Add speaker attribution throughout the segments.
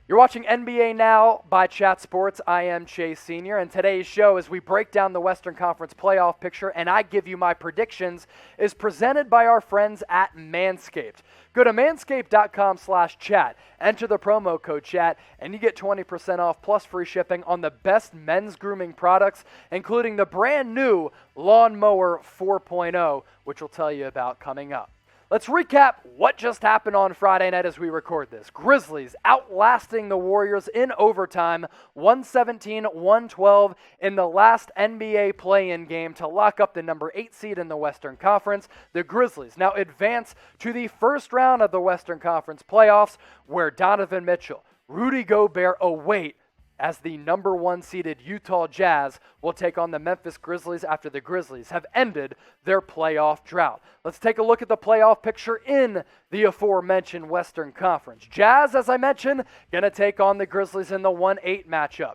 Speaker 1: You're watching NBA Now by Chat Sports. I am Chase Sr., and today's show, as we break down the Western Conference playoff picture and I give you my predictions, is presented by our friends at MANSCAPED. Go to manscaped.com/chat, enter the promo code CHAT, and you get 20% off plus free shipping on the best men's grooming products, including the brand new Lawnmower 4.0, which we'll tell you about coming up. Let's recap what just happened on Friday night as we record this. Grizzlies outlasting the Warriors in overtime, 117-112 in the last NBA play-in game to lock up the number 8 seed in the Western Conference. The Grizzlies now advance to the first round of the Western Conference playoffs, where Donovan Mitchell, Rudy Gobert await as the number 1 seeded Utah Jazz will take on the Memphis Grizzlies after the Grizzlies have ended their playoff drought. Let's take a look at the playoff picture in the aforementioned Western Conference. Jazz, as I mentioned, going to take on the Grizzlies in the 1-8 matchup.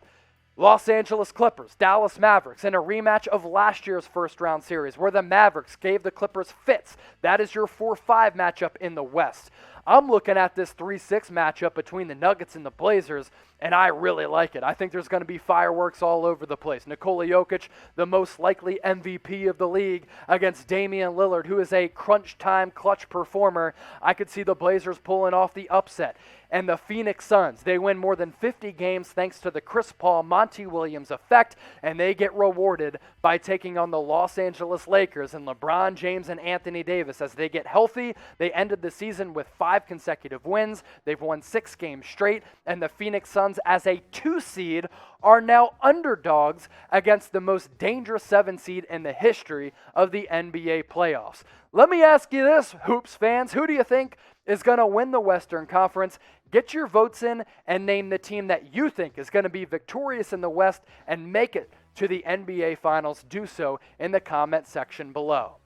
Speaker 1: Los Angeles Clippers, Dallas Mavericks in a rematch of last year's first-round series where the Mavericks gave the Clippers fits. That is your 4-5 matchup in the West. I'm looking at this 3-6 matchup between the Nuggets and the Blazers, and I really like it. I think there's going to be fireworks all over the place. Nikola Jokic, the most likely MVP of the league, against Damian Lillard, who is a crunch-time clutch performer. I could see the Blazers pulling off the upset. And the Phoenix Suns, they win more than 50 games thanks to the Chris Paul, Monty Williams effect, and they get rewarded by taking on the Los Angeles Lakers and LeBron James and Anthony Davis. As they get healthy, they ended the season with 5 consecutive wins. They've won 6 games straight, and the Phoenix Suns, as a 2 seed, are now underdogs against the most dangerous 7 seed in the history of the NBA playoffs. Let me ask you this, Hoops fans, who do you think is going to win the Western Conference? Get your votes in and name the team that you think is going to be victorious in the West and make it to the NBA Finals. Do so in the comment section below.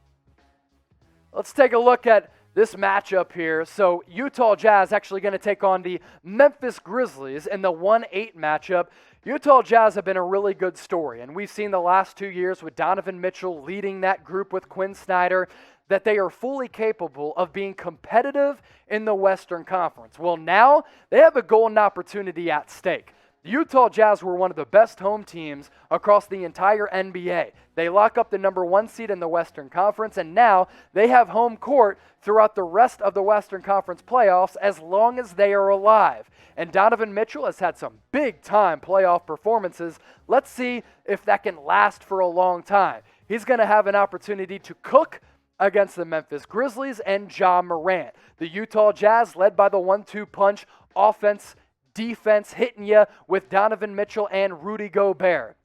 Speaker 1: Let's take a look at this matchup here. So Utah Jazz actually going to take on the Memphis Grizzlies in the 1-8 matchup. Utah Jazz have been a really good story, and we've seen the last 2 years with Donovan Mitchell leading that group with Quinn Snyder that they are fully capable of being competitive in the Western Conference. Well, now they have a golden opportunity at stake. The Utah Jazz were one of the best home teams across the entire NBA. They lock up the number 1 seed in the Western Conference, and now they have home court throughout the rest of the Western Conference playoffs as long as they are alive. And Donovan Mitchell has had some big-time playoff performances. Let's see if that can last for a long time. He's going to have an opportunity to cook against the Memphis Grizzlies and Ja Morant. The Utah Jazz, led by the 1-2 punch, offense, defense, hitting you with Donovan Mitchell and Rudy Gobert.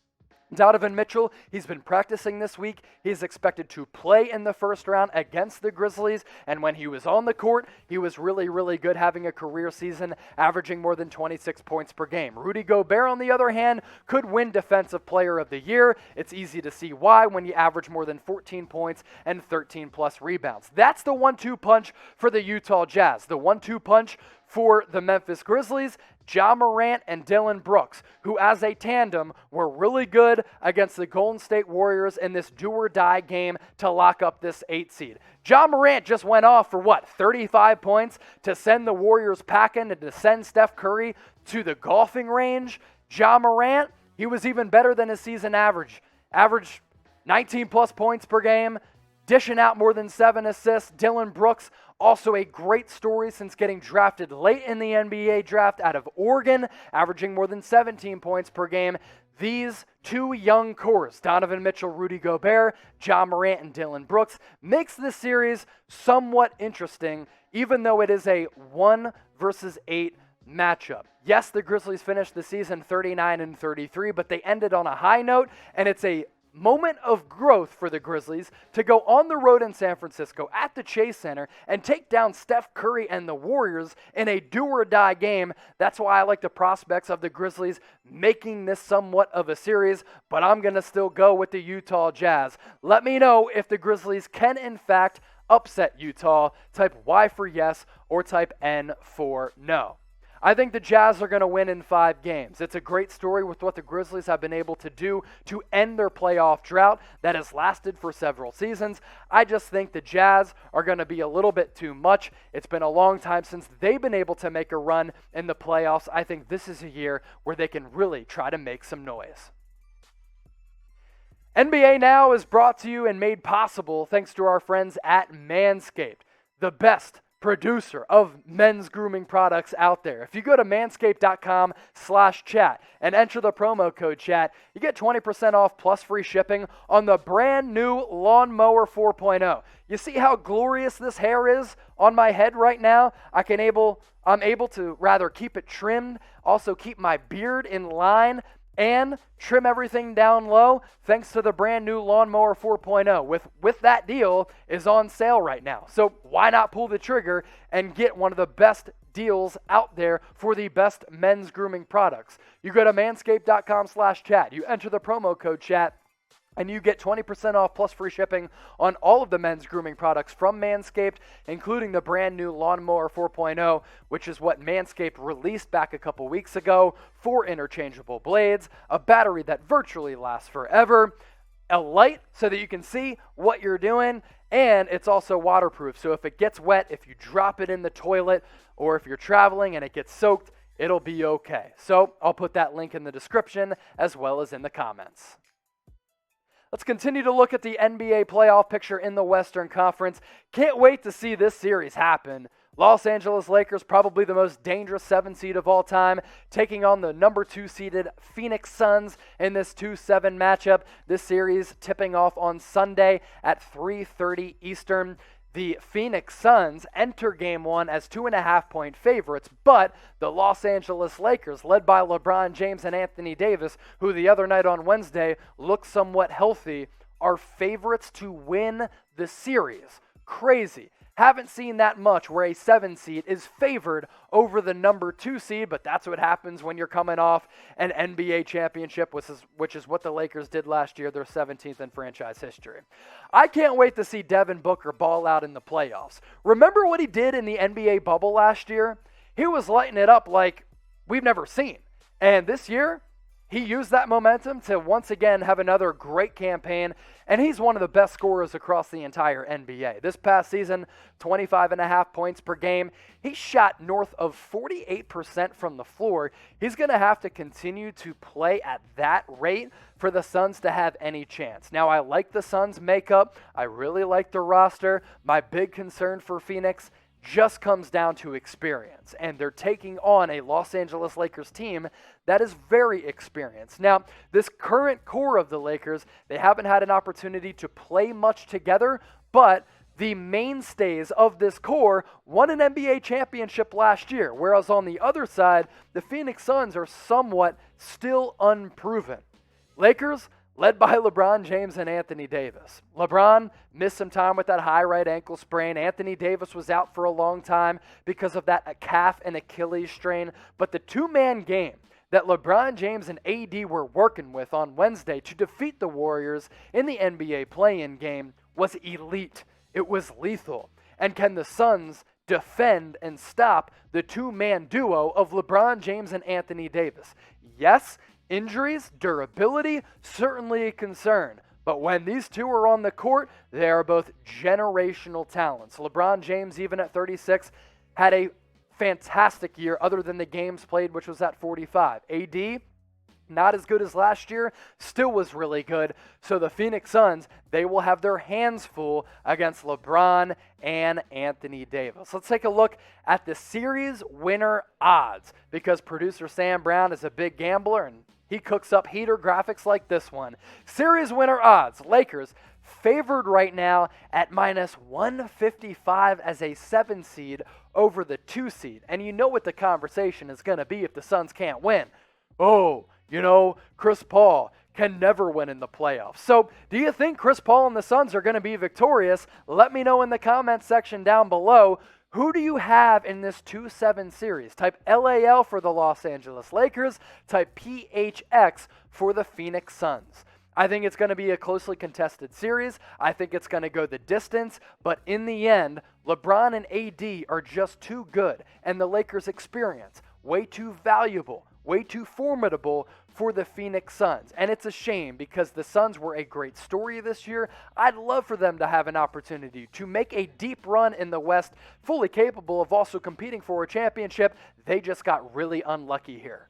Speaker 1: Donovan Mitchell, he's been practicing this week. He's expected to play in the first round against the Grizzlies, and when he was on the court, he was really, really good, having a career season, averaging more than 26 points per game. Rudy Gobert, on the other hand, could win Defensive Player of the Year. It's easy to see why when you average more than 14 points and 13-plus rebounds. That's the 1-2 punch for the Utah Jazz. The 1-2 punch for the Memphis Grizzlies, Ja Morant and Dillon Brooks, who as a tandem were really good against the Golden State Warriors in this do-or-die game to lock up this 8 seed. Ja Morant just went off for 35 points to send the Warriors packing and to send Steph Curry to the golfing range. Ja Morant, he was even better than his season average. Averaged 19-plus points per game, dishing out more than 7 assists. Dillon Brooks, also a great story since getting drafted late in the NBA draft out of Oregon, averaging more than 17 points per game. These 2 young cores, Donovan Mitchell, Rudy Gobert, Ja Morant, and Dillon Brooks, makes this series somewhat interesting, even though it is a 1 versus 8 matchup. Yes, the Grizzlies finished the season 39-33, but they ended on a high note, and it's a moment of growth for the Grizzlies to go on the road in San Francisco at the Chase Center and take down Steph Curry and the Warriors in a do-or-die game. That's why I like the prospects of the Grizzlies making this somewhat of a series, but I'm going to still go with the Utah Jazz. Let me know if the Grizzlies can, in fact, upset Utah. Type Y for yes or type N for no. I think the Jazz are going to win in 5 games. It's a great story with what the Grizzlies have been able to do to end their playoff drought that has lasted for several seasons. I just think the Jazz are going to be a little bit too much. It's been a long time since they've been able to make a run in the playoffs. I think this is a year where they can really try to make some noise. NBA Now is brought to you and made possible thanks to our friends at MANSCAPED, the best producer of men's grooming products out there. If you go to manscaped.com/chat and enter the promo code chat, you get 20% off plus free shipping on the brand new Lawnmower 4.0. You see how glorious this hair is on my head right now? I'm able to rather keep it trimmed, also keep my beard in line, and trim everything down low thanks to the brand new Lawnmower 4.0. With that deal is on sale right now. So why not pull the trigger and get one of the best deals out there for the best men's grooming products? You go to manscaped.com/chat. You enter the promo code chat, and you get 20% off plus free shipping on all of the men's grooming products from Manscaped, including the brand new Lawnmower 4.0, which is what Manscaped released back a couple weeks ago. 4 interchangeable blades, a battery that virtually lasts forever, a light so that you can see what you're doing, and it's also waterproof. So if it gets wet, if you drop it in the toilet, or if you're traveling and it gets soaked, it'll be okay. So I'll put that link in the description as well as in the comments. Let's continue to look at the NBA playoff picture in the Western Conference. Can't wait to see this series happen. Los Angeles Lakers, probably the most dangerous 7 seed of all time, taking on the number 2 seeded Phoenix Suns in this 2-7 matchup. This series tipping off on Sunday at 3:30 Eastern. The Phoenix Suns enter Game 1 as 2.5-point favorites, but the Los Angeles Lakers, led by LeBron James and Anthony Davis, who the other night on Wednesday looked somewhat healthy, are favorites to win the series. Crazy. Haven't seen that much where a 7 seed is favored over the number 2 seed, but that's what happens when you're coming off an NBA championship, which is what the Lakers did last year, their 17th in franchise history. I can't wait to see Devin Booker ball out in the playoffs. Remember what he did in the NBA bubble last year? He was lighting it up like we've never seen. And this year, he used that momentum to once again have another great campaign, and he's one of the best scorers across the entire NBA. This past season, 25.5 points per game. He shot north of 48% from the floor. He's going to have to continue to play at that rate for the Suns to have any chance. Now, I like the Suns' makeup. I really like the roster. My big concern for Phoenix just comes down to experience, and they're taking on a Los Angeles Lakers team that is very experienced. Now, this current core of the Lakers, they haven't had an opportunity to play much together, but the mainstays of this core won an NBA championship last year, whereas on the other side, the Phoenix Suns are somewhat still unproven. Lakers, led by LeBron James and Anthony Davis. LeBron missed some time with that high right ankle sprain. Anthony Davis was out for a long time because of that calf and Achilles strain. But the 2-man game that LeBron James and AD were working with on Wednesday to defeat the Warriors in the NBA play-in game was elite. It was lethal. And can the Suns defend and stop the 2-man duo of LeBron James and Anthony Davis? Yes, injuries, durability, certainly a concern. But when these two are on the court, they are both generational talents. LeBron James, even at 36, had a fantastic year other than the games played, which was at 45. AD, not as good as last year, still was really good. So the Phoenix Suns, they will have their hands full against LeBron and Anthony Davis. Let's take a look at the series winner odds, because producer Sam Brown is a big gambler and he cooks up heater graphics like this one. Series winner odds, Lakers favored right now at -155 as a 7 seed over the 2 seed. And you know what the conversation is going to be if the Suns can't win. Oh, Chris Paul can never win in the playoffs. So do you think Chris Paul and the Suns are going to be victorious? Let me know in the comments section down below. Who do you have in this 2-7 series? Type LAL for the Los Angeles Lakers. Type PHX for the Phoenix Suns. I think it's going to be a closely contested series. I think it's going to go the distance. But in the end, LeBron and AD are just too good. And the Lakers' experience way too valuable, way too formidable for the Phoenix Suns. And it's a shame because the Suns were a great story this year. I'd love for them to have an opportunity to make a deep run in the West, fully capable of also competing for a championship. They just got really unlucky here.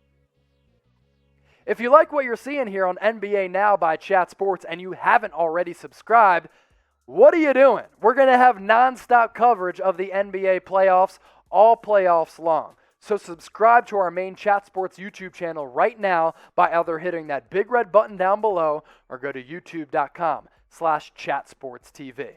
Speaker 1: If you like what you're seeing here on NBA Now by Chat Sports and you haven't already subscribed, what are you doing? We're going to have nonstop coverage of the NBA playoffs all playoffs long. So subscribe to our main Chat Sports YouTube channel right now by either hitting that big red button down below or go to youtube.com/chatsportstv.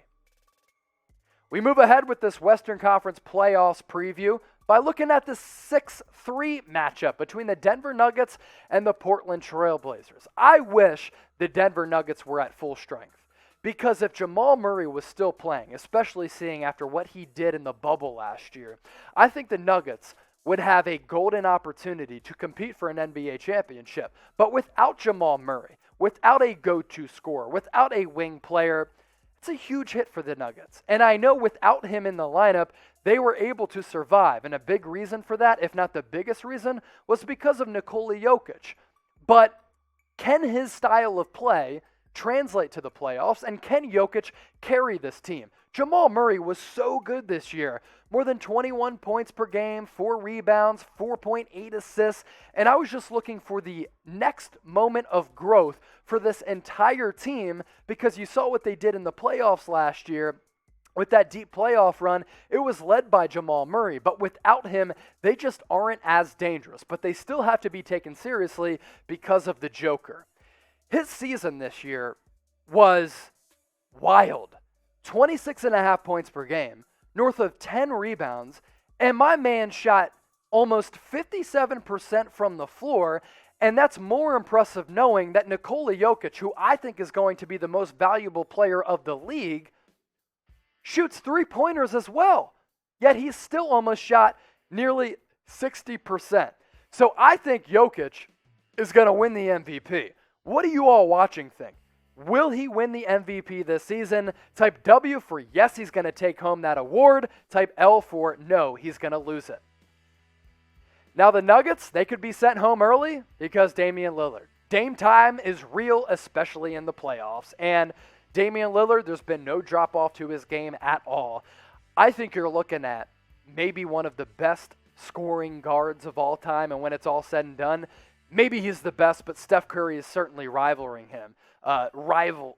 Speaker 1: We move ahead with this Western Conference playoffs preview by looking at the 6-3 matchup between the Denver Nuggets and the Portland Trail Blazers. I wish the Denver Nuggets were at full strength, because if Jamal Murray was still playing, especially seeing after what he did in the bubble last year, I think the Nuggets would have a golden opportunity to compete for an NBA championship. But without Jamal Murray, without a go-to scorer, without a wing player, it's a huge hit for the Nuggets. And I know without him in the lineup, they were able to survive. And a big reason for that, if not the biggest reason, was because of Nikola Jokic. But can his style of play translate to the playoffs, and can Jokic carry this team? Jamal Murray was so good this year. More than 21 points per game, 4 rebounds, 4.8 assists, and I was just looking for the next moment of growth for this entire team, because you saw what they did in the playoffs last year. With that deep playoff run, it was led by Jamal Murray, but without him, they just aren't as dangerous, but they still have to be taken seriously because of the Joker. His season this year was wild. 26.5 points per game, north of 10 rebounds, and my man shot almost 57% from the floor, and that's more impressive knowing that Nikola Jokic, who I think is going to be the most valuable player of the league, shoots three-pointers as well, yet he's still almost shot nearly 60%. So I think Jokic is going to win the MVP. What do you all watching think? Will he win the MVP this season? Type W for yes, he's going to take home that award. Type L for no, he's going to lose it. Now the Nuggets, they could be sent home early because Damian Lillard. Dame time is real, especially in the playoffs. And Damian Lillard, there's been no drop-off to his game at all. I think you're looking at maybe one of the best scoring guards of all time, and when it's all said and done, maybe he's the best, but Steph Curry is certainly rivaling him.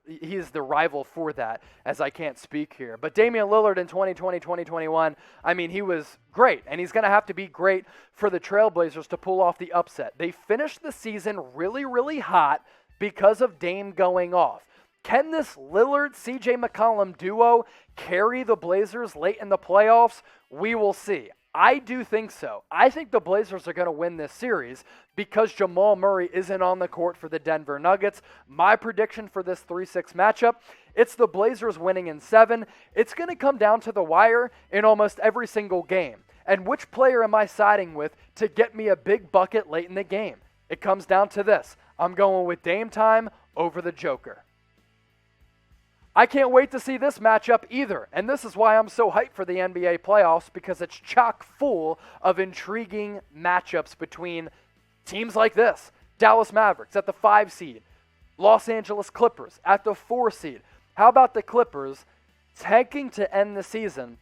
Speaker 1: He is the rival for that, as I can't speak here. But Damian Lillard in 2020, 2021, I mean, he was great, and he's going to have to be great for the Trailblazers to pull off the upset. They finished the season really, really hot because of Dame going off. Can this Lillard-CJ McCollum duo carry the Blazers late in the playoffs? We will see. I do think so. I think the Blazers are going to win this series because Jamal Murray isn't on the court for the Denver Nuggets. My prediction for this 3-6 matchup, it's the Blazers winning in 7. It's going to come down to the wire in almost every single game. And which player am I siding with to get me a big bucket late in the game? It comes down to this. I'm going with Dame time over the Joker. I can't wait to see this matchup either, and this is why I'm so hyped for the NBA playoffs, because it's chock full of intriguing matchups between teams like this. Dallas Mavericks at the 5 seed, Los Angeles Clippers at the 4 seed. How about the Clippers tanking to end the season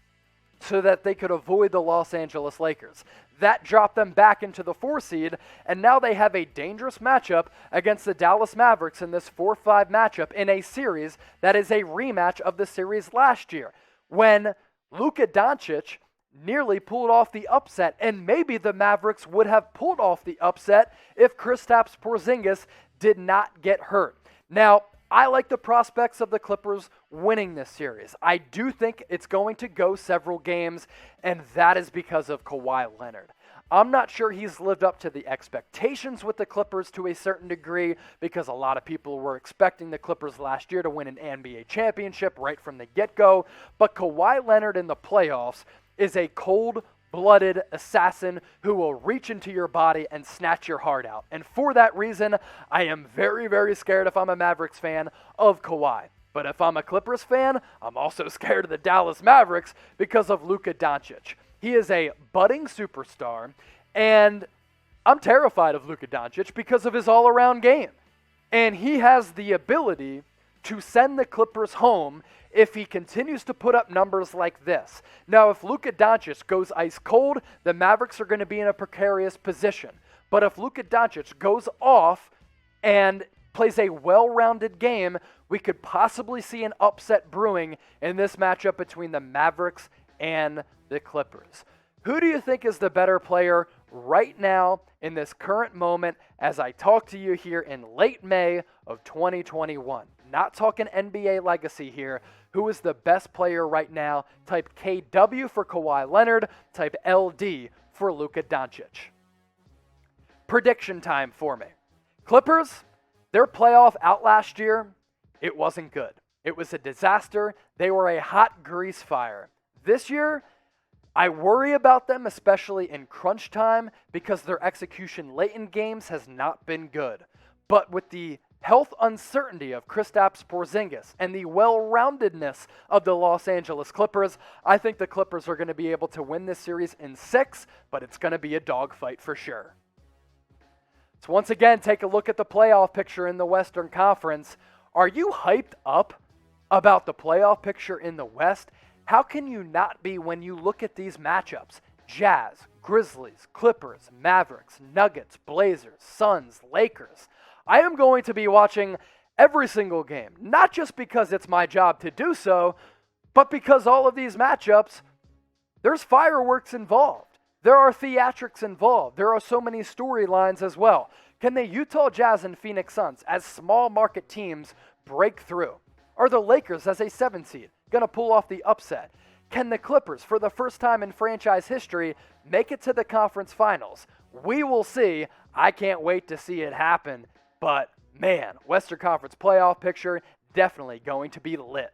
Speaker 1: so that they could avoid the Los Angeles Lakers? That dropped them back into the 4 seed, and now they have a dangerous matchup against the Dallas Mavericks in this 4-5 matchup in a series that is a rematch of the series last year when Luka Doncic nearly pulled off the upset, and maybe the Mavericks would have pulled off the upset if Kristaps Porzingis did not get hurt. Now, I like the prospects of the Clippers winning this series. I do think it's going to go several games, and that is because of Kawhi Leonard. I'm not sure he's lived up to the expectations with the Clippers to a certain degree, because a lot of people were expecting the Clippers last year to win an NBA championship right from the get-go. But Kawhi Leonard in the playoffs is a cold-blooded assassin who will reach into your body and snatch your heart out. And for that reason, I am very, very scared, if I'm a Mavericks fan, of Kawhi. But if I'm a Clippers fan, I'm also scared of the Dallas Mavericks because of Luka Doncic. He is a budding superstar, And I'm terrified of Luka Doncic because of his all-around game. And he has the ability to send the Clippers home if he continues to put up numbers like this. Now, if Luka Doncic goes ice cold, the Mavericks are going to be in a precarious position. But if Luka Doncic goes off and plays a well-rounded game, we could possibly see an upset brewing in this matchup between the Mavericks and the Clippers. Who do you think is the better player right now in this current moment as I talk to you here in late May of 2021? Not talking NBA legacy here. Who is the best player right now? Type KW for Kawhi Leonard. Type LD for Luka Doncic. Prediction time for me. Clippers, their playoff out last year, it wasn't good. It was a disaster. They were a hot grease fire. This year, I worry about them, especially in crunch time, because their execution late in games has not been good. But with the health uncertainty of Kristaps Porzingis and the well-roundedness of the Los Angeles Clippers, I think the Clippers are going to be able to win this series in 6, but it's going to be a dogfight for sure. So once again, take a look at the playoff picture in the Western Conference. Are you hyped up about the playoff picture in the West? How can you not be when you look at these matchups? Jazz, Grizzlies, Clippers, Mavericks, Nuggets, Blazers, Suns, Lakers. I am going to be watching every single game, not just because it's my job to do so, but because all of these matchups, there's fireworks involved. There are theatrics involved. There are so many storylines as well. Can the Utah Jazz and Phoenix Suns, as small market teams, break through? Are the Lakers, as a 7 seed, going to pull off the upset? Can the Clippers, for the first time in franchise history, make it to the conference finals? We will see. I can't wait to see it happen. But, man, Western Conference playoff picture definitely going to be lit.